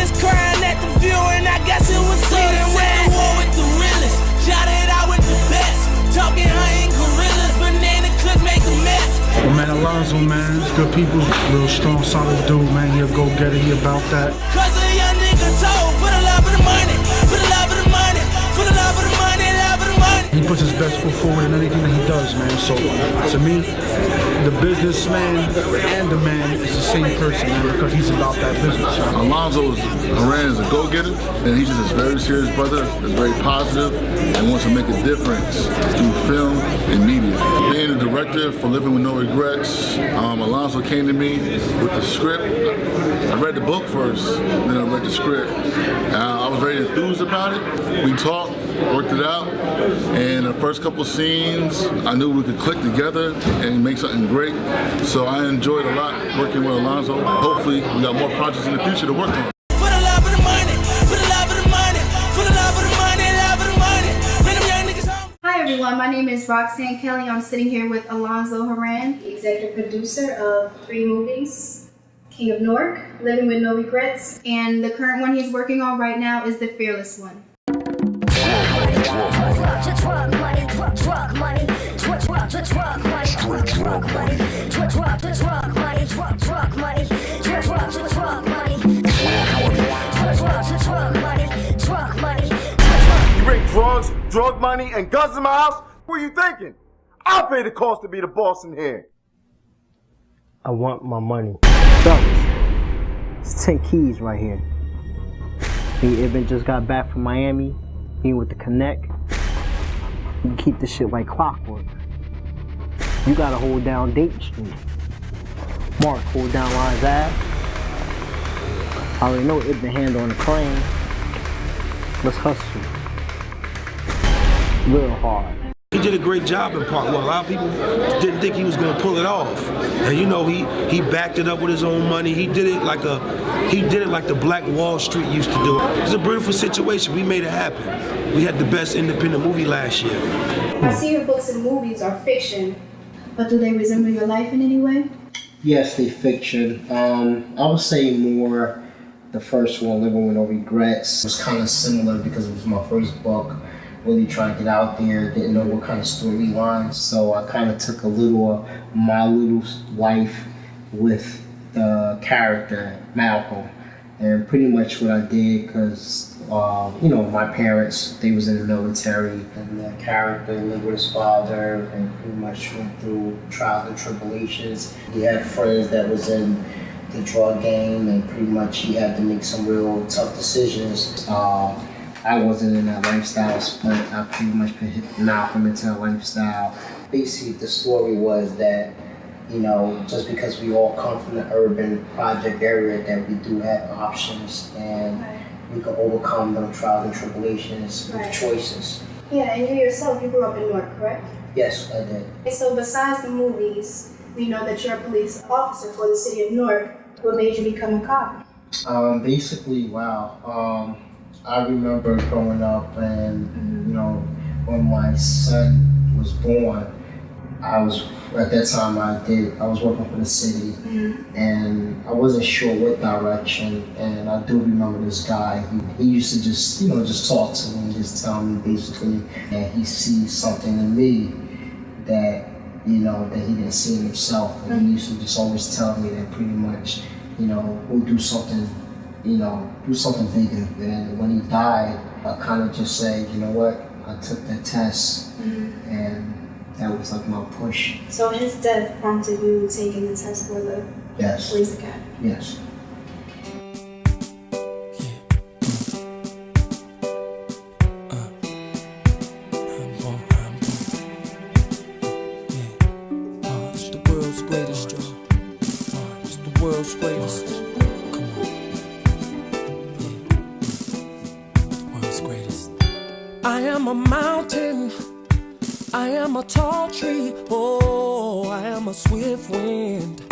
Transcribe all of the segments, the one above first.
niggas crying at the view, and I guess it was so that went to war with the realest. Shot it out with the best. Talking hunting gorillas, banana clip make a mess. Well, man, Alonzo, man, it's good people. Real strong, solid dude, man. He'll go get it. He about that. Cause a young nigga told, for the love of the money, for the love of the money, for the love of the money, love of the money. He puts his best foot forward in anything that he does, man. So, to me, the businessman and the man is the same person, man, because he's about that business. Alonzo Herran is a go-getter, and he's just a very serious brother, is very positive, and wants to make a difference through film and media. Being a director for Living with No Regrets, Alonzo came to me with the script. I read the book first, then I read the script. I was very enthused about it. We talked, worked it out, and the first couple scenes, I knew we could click together and make something great. So I enjoyed a lot working with Alonzo. Hopefully, we got more projects in the future to work on. For the love of the money, for the love of the money, for the love of the money, love of the money. Bring them young niggas home. Hi everyone, my name is Roxanne Kelly. I'm sitting here with Alonzo Herran, the executive producer of 3 movies, King of Newark, Living with No Regrets, and the current one he's working on right now is the Fearless one. You bring drugs, drug money, and guns in my house? What are you thinking? I'll pay the cost to be the boss in here. I want my money. Fellas, it's 10 keys right here. Me and Ibn just got back from Miami. He with the Connect. You keep this shit like clockwork. You gotta hold down Dayton Street. Mark, hold down Lines Ave. I already know Ibn hand on the crane. Let's hustle. Real hard. He did a great job in part one. A lot of people didn't think he was going to pull it off, and you know he backed it up with his own money. He did it like the Black Wall Street used to do it. It's a beautiful situation. We made it happen. We had the best independent movie last year. I see your books and movies are fiction, but do they resemble your life in any way? Yes, they fiction. I would say more the first one, Living with No Regrets, was kind of similar because it was my first book. Really trying to get out there, didn't know what kind of storyline, so I kind of took a little of my little life with the character Malcolm, and pretty much what I did, because you know, my parents, they was in the military, and the character lived with his father and pretty much went through trials and tribulations. He had friends that was in the drug game, and pretty much he had to make some real tough decisions. I wasn't in that lifestyle, but I pretty much put Malcolm into that lifestyle. Basically, the story was that, you know, just because we all come from the urban project area, that we do have options, and we can overcome them trials and tribulations with choices. Yeah, and you yourself, you grew up in Newark, correct? Yes, I did. And so besides the movies, we know that you're a police officer for the city of Newark. What made you become a cop? Basically, wow. I remember growing up, and you know, when my son was born, I was working for the city, and I wasn't sure what direction. And I do remember this guy. He used to just talk to me and just tell me basically that he sees something in me that, you know, that he didn't see in himself. And he used to just always tell me that pretty much, you know, we'll do something. You know, do something bigger. And when he died, I kind of just said, you know what, I took that test, and that was like my push. So his death prompted you taking the test for the police academy? Yes. It's the world's greatest, it's the world's greatest. I am a mountain, I am a tall tree, oh, I am a swift wind.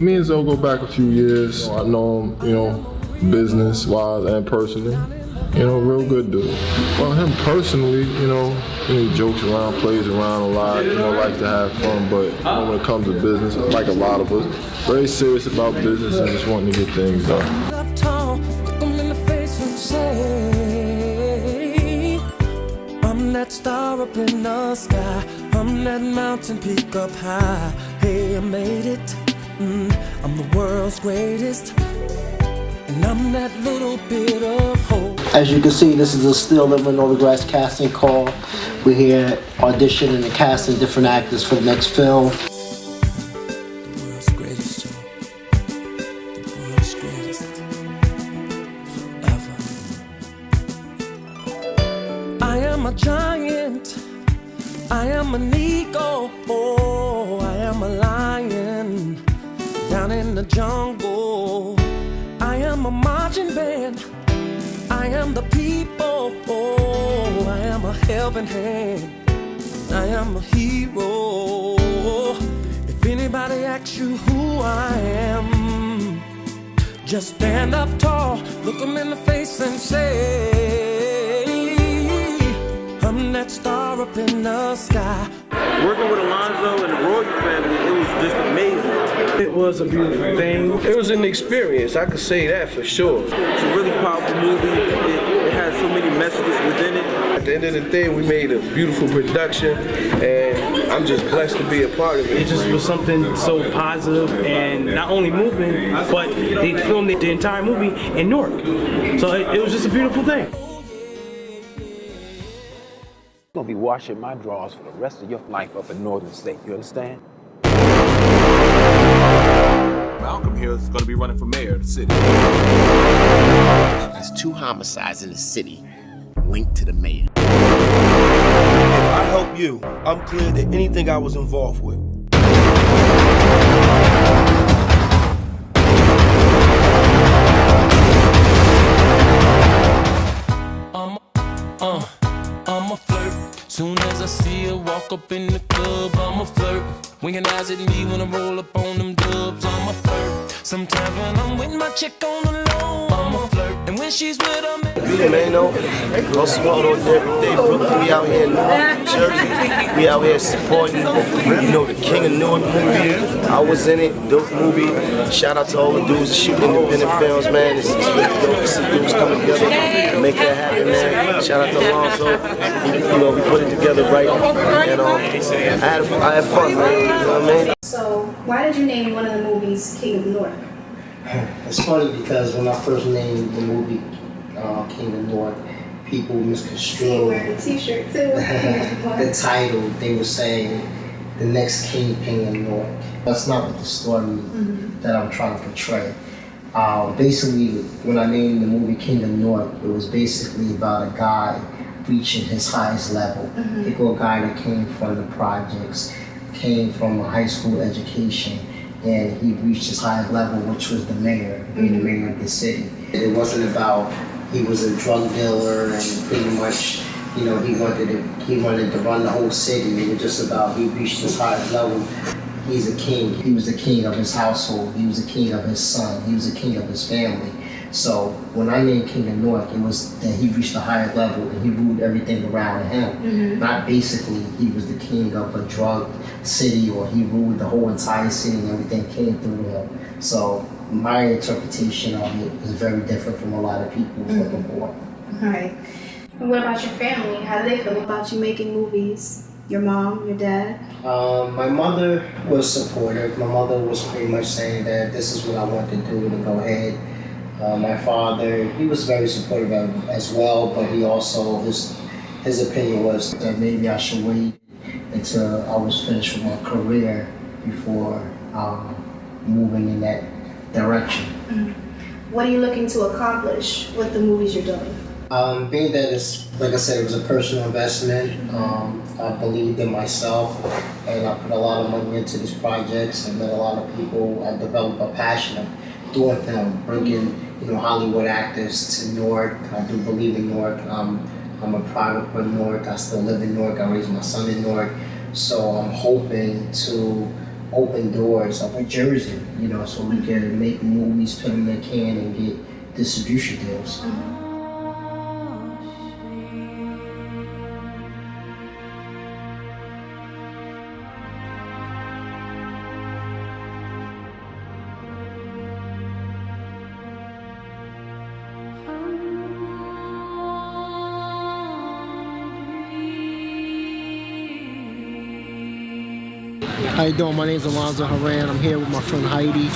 Me and Zoe go back a few years. I know him, you know, business-wise and personally. You know, real good dude. Well, him personally, you know, he jokes around, plays around a lot, you know, like to have fun, but you know, when it comes to business, like a lot of us, very serious about business and just wanting to get things done. that star up in the sky. I'm that mountain peak up high. Hey, I made it. I'm the world's greatest. And I'm that little bit of hope. As you can see, this is a Still Living with No Regrets casting call. We're here auditioning and casting different actors for the next film. The world's greatest, Joe. The world's greatest. Forever. I am a giant. I am an eagle. Oh, I am a lion. Down in the jungle. I am a marching band. I am the people. Oh, I am a helping hand. I am a hero. If anybody asks you who I am, just stand up tall, look them in the face and say, I'm that star up in the sky. Working with Alonzo and the Royal family, it was just amazing. It was a beautiful thing. It was an experience, I could say that for sure. It's a really powerful movie. It has so many messages within it. At the end of the day, we made a beautiful production, and I'm just blessed to be a part of it. It just was something so positive and not only moving, but they filmed the entire movie in Newark. So it was just a beautiful thing. You're gonna be washing my drawers for the rest of your life up in Northern State, you understand? Malcolm here is gonna be running for mayor of the city. There's 2 homicides in the city linked to the mayor. If I help you, I'm clear that anything I was involved with. I'm a flirt. Soon as I see her walk up in the club, I'm a flirt. Winking eyes at me when I roll up on them dubs, I'm a flirt. Sometimes when I'm with my chick on the low, I'm a flirt. And when she's with her, Yeah, man, you know, go small on every day. Brooklyn, we out here in Newark, Jersey. We out here supporting, you know, the King of Newark movie. I was in it, dope movie. Shout out to all the dudes shooting independent films, man. It's really dope to see dudes coming together and make that happen, man. Shout out to Alonzo. You know, we put it together right. And I had fun, man. You know what I mean? So, why did you name one of the movies King of Newark? It's funny because when I first named the movie King of Newark, people misconstrued wearing a t-shirt too. the title. They were saying the next kingpin of Newark. That's not what the story that I'm trying to portray. Basically, when I named the movie King of Newark, it was basically about a guy reaching his highest level. It was a guy that came from the projects, came from a high school education, and he reached his highest level, which was the mayor, being the mayor of the city. It wasn't about he was a drug dealer and pretty much, you know, he wanted to run the whole city. It was just about he reached his highest level. He's a king. He was the king of his household. He was the king of his son. He was the king of his family. So when I named King of Newark, it was that he reached the highest level and he ruled everything around him. Not basically he was the king of a drug city or he ruled the whole entire city and everything came through him. So my interpretation of it is very different from a lot of people's looking for. All right. And what about your family? How do they feel about you making movies? Your mom, your dad? My mother was supportive. My mother was pretty much saying that this is what I want to do, to go ahead. My father, he was very supportive as well, but he also, his opinion was that maybe I should wait until I was finished with my career before moving in that direction. What are you looking to accomplish with the movies you're doing? Being that it's, like I said, it was a personal investment. I believed in myself and I put a lot of money into these projects. I met a lot of people. I developed a passion of doing film, bringing Hollywood actors to Newark. I do believe in Newark. I'm a product of Newark. I still live in Newark. I raised my son in Newark. So I'm hoping to open doors up in Jersey, so we can make movies, put them in a can, and get distribution deals. How you doing? My name is Alonzo Herran. I'm here with my friend Heidi.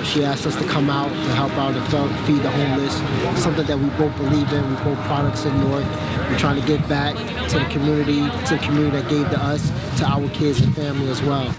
She asked us to come out to help out and feed the homeless. Something that we both believe in. We both products in Newark. We're trying to give back to the community that gave to us, to our kids and family as well.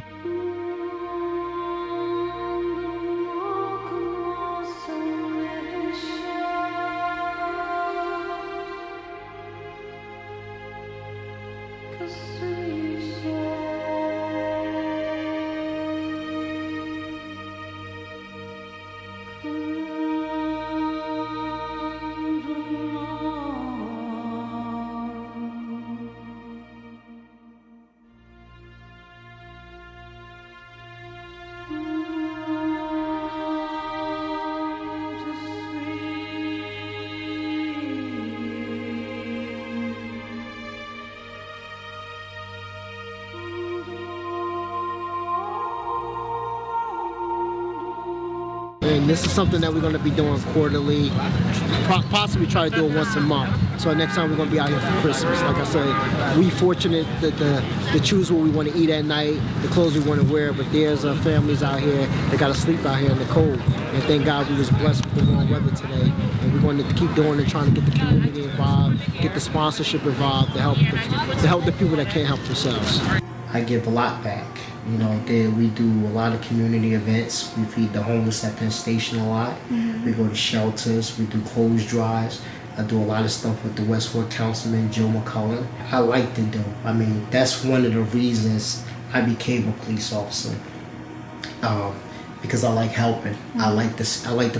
And this is something that we're going to be doing quarterly, possibly try to do it once a month. So next time we're going to be out here for Christmas. Like I said, we fortunate to choose what we want to eat at night, the clothes we want to wear, but there's families out here that got to sleep out here in the cold. And thank God we was blessed with the warm weather today. And we're going to keep doing it, trying to get the community involved, get the sponsorship involved to help the people that can't help themselves. I give a lot back. You know, we do a lot of community events. We feed the homeless at Penn Station a lot. We go to shelters. We do clothes drives. I do a lot of stuff with the Westwood Councilman, Joe McCullen. I like to do. I mean, that's one of the reasons I became a police officer. Because I like helping. I like to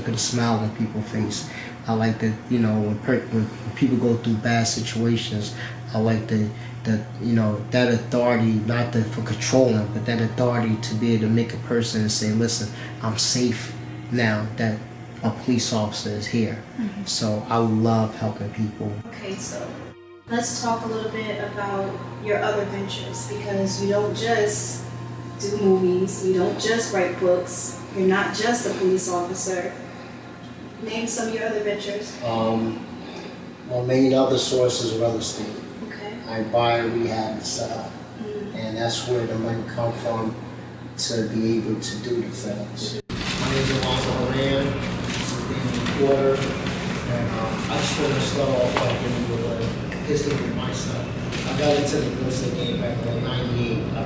put a smile on people's face. I like to, you know, when people go through bad situations, I like that authority, not for controlling, but that authority to be able to make a person and say, listen, I'm safe now that a police officer is here. So I love helping people. Okay, so let's talk a little bit about your other ventures, because you don't just do movies, you don't just write books, you're not just a police officer. Name some of your other ventures. My main other source is real estate. I buy, rehab, and sell. And that's where the money comes from to be able to do the films. My name is Alonzo Herran. I'm being a reporter. And I just want to start off by giving you a history of myself. I got into the real estate game back in 98. I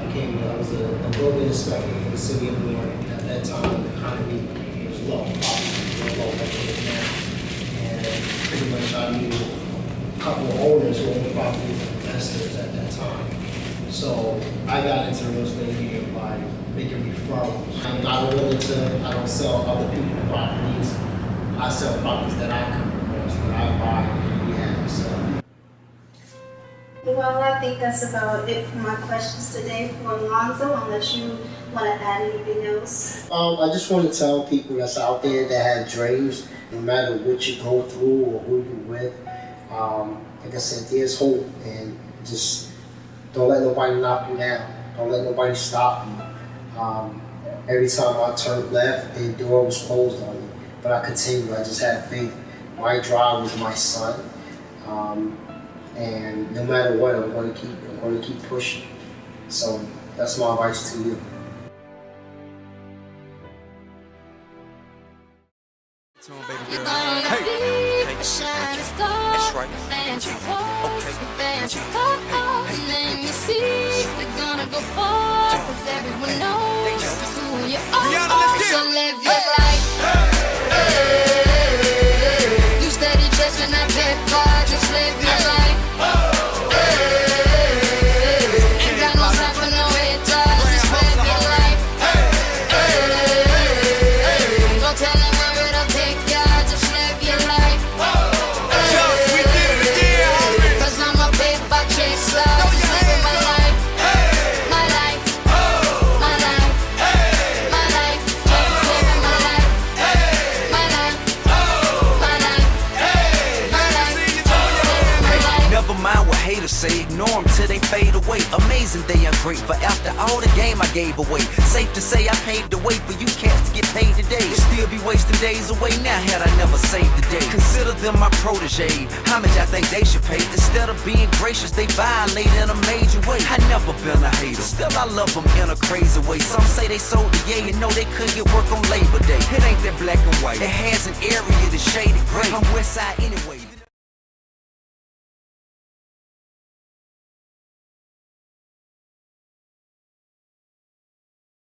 was a building inspector for the city of Newark. At that time, the economy was low, obviously, low like it is now. And pretty much I knew a couple of owners who owned properties and investors at that time. So I got into real estate here by making referrals. I'm not willing I don't sell other people's properties. I sell properties that I come across, that I buy and rehab and sell. Well, I think that's about it for my questions today for Alonzo, unless you want to add anything else. I just want to tell people that's out there that have dreams, no matter what you go through or who you're with, like I said, there's hope, and just don't let nobody knock you down. Don't let nobody stop you. Every time I turned left, the door was closed on me, but I continued. I just had faith. My drive was my son, and no matter what, I'm going to keep pushing. So that's my advice to you. That's right. Let me see. We're gonna go far, 'cause everyone knows who you are. So live your life. You steady chasing that paper, just live your life. Ain't got no time for no haters, just live your life. Don't tell them where it'll take ya, just live your life. Cause I'm a paper chaser, just living my life. My life. great. For after all the game I gave away, safe to say I paved the way for you cats to get paid today. Still be wasting days away now had I never saved the day. Consider them my protege. How much I think they should pay? Instead of being gracious, they violate in a major way. I never been a hater, still I love them in a crazy way. Some say they sold the yay and know they couldn't get work on Labor Day. It ain't that black and white, it has an area that's shaded gray. I'm West Side anyway.